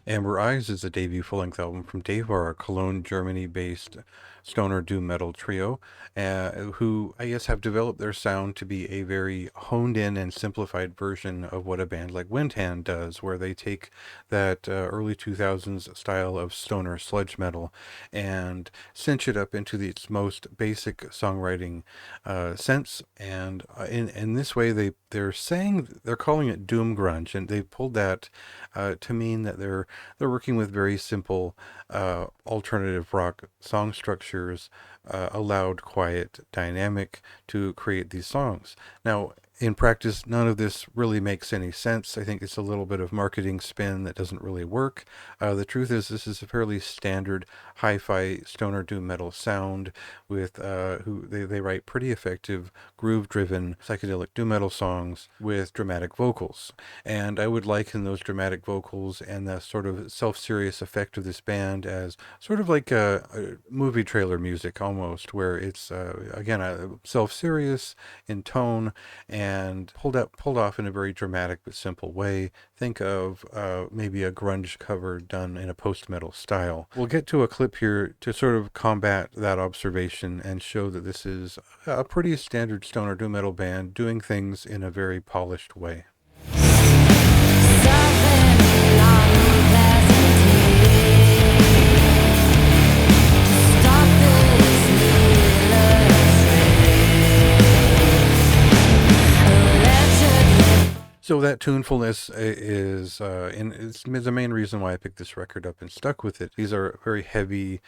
Amber Eyes is a debut full-length album from Daevar, a Cologne, Germany-based stoner doom metal trio, who I guess have developed their sound to be a very honed in and simplified version of what a band like Windhand does, where they take that early 2000s style of stoner sludge metal and cinch it up into its most basic songwriting sense. And in this way, they're calling it doom grunge, and they pulled that to mean that they're working with very simple alternative rock song structures, a loud, quiet dynamic to create these songs. Now, in practice, none of this really makes any sense. I think it's a little bit of marketing spin that doesn't really work. The truth is, this is a fairly standard hi-fi stoner doom metal sound with who they write pretty effective groove-driven psychedelic doom metal songs with dramatic vocals. And I would liken those dramatic vocals and the sort of self-serious effect of this band as sort of like a movie trailer music almost, where it's again self-serious in tone and pulled off in a very dramatic but simple way. Think of maybe a grunge cover done in a post-metal style. We'll get to a clip here to sort of combat that observation and show that this is a pretty standard stoner doom metal band doing things in a very polished way. So that tunefulness is, and it's the main reason why I picked this record up and stuck with it. These are very heavy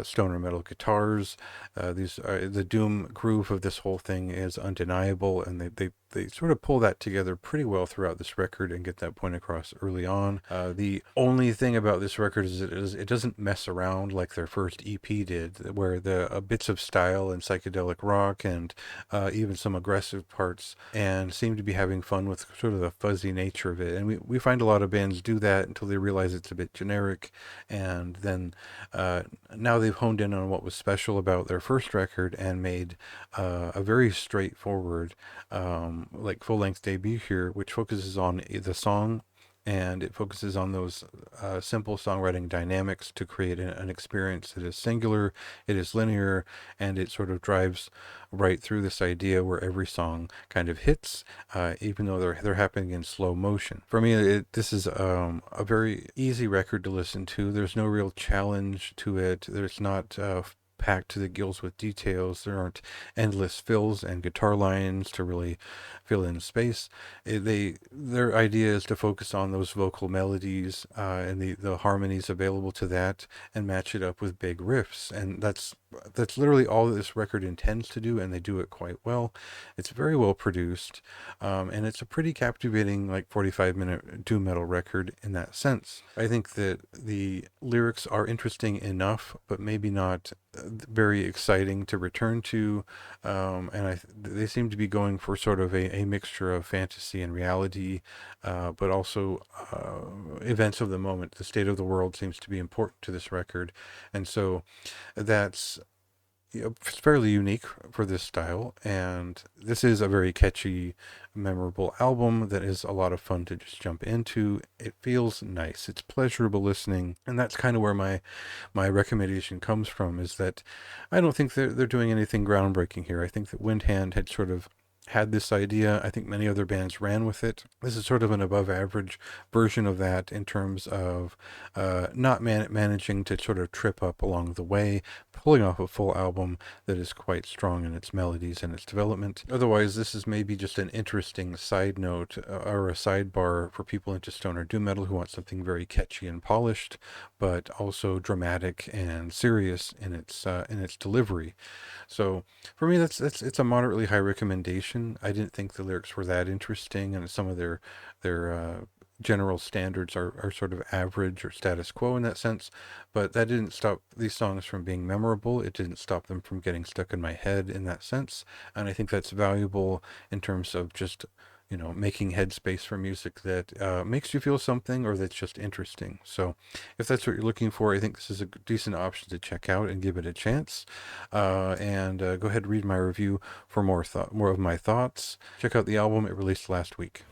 stoner metal guitars. The doom groove of this whole thing is undeniable, and they sort of pull that together pretty well throughout this record and get that point across early on. The only thing about this record is it doesn't mess around like their first EP did, where the bits of style and psychedelic rock and even some aggressive parts, and seem to be having fun with sort of the fuzzy nature of it. And we find a lot of bands do that until they realize it's a bit generic, and then now they've honed in on what was special about their first record and made a very straightforward like full-length debut here, which focuses on the song, and it focuses on those simple songwriting dynamics to create an experience that is singular, it is linear, and it sort of drives right through this idea where every song kind of hits, even though they're happening in slow motion. For me, this is a very easy record to listen to. There's no real challenge to it. There's not packed to the gills with details. There endless fills and guitar lines to really fill in space. Their idea is to focus on those vocal melodies and the harmonies available to that, and match it up with big riffs. And that's literally all that this record intends to do, and they do it quite well. It's very well produced, and it's a pretty captivating, like 45-minute doom metal record in that sense. I think that the lyrics are interesting enough, but maybe not very exciting to return to, and they seem to be going for sort of a mixture of fantasy and reality, but also events of the moment. The state of the world seems to be important to this record, and so that's fairly unique for this style, and this is a very catchy, memorable album that is a lot of fun to just jump into. It feels nice, it's pleasurable listening, and that's kind of where my recommendation comes from, is that I don't think they're doing anything groundbreaking here. I think that Windhand had sort of had this idea. I think many other bands ran with it. This is sort of an above average version of that in terms of not managing to sort of trip up along the way, pulling off a full album that is quite strong in its melodies and its development. Otherwise, this is maybe just an interesting side note or a sidebar for people into stoner doom metal who want something very catchy and polished, but also dramatic and serious in its delivery. So for me, it's a moderately high recommendation. I didn't think the lyrics were that interesting, and some of their general standards are sort of average or status quo in that sense, but that didn't stop these songs from being memorable. It didn't stop them from getting stuck in my head in that sense, and I think that's valuable in terms of just making headspace for music that makes you feel something or that's just interesting. So if that's what you're looking for, I think this is a decent option to check out and give it a chance. And go ahead and read my review for more of my thoughts. Check out the album. It released last week.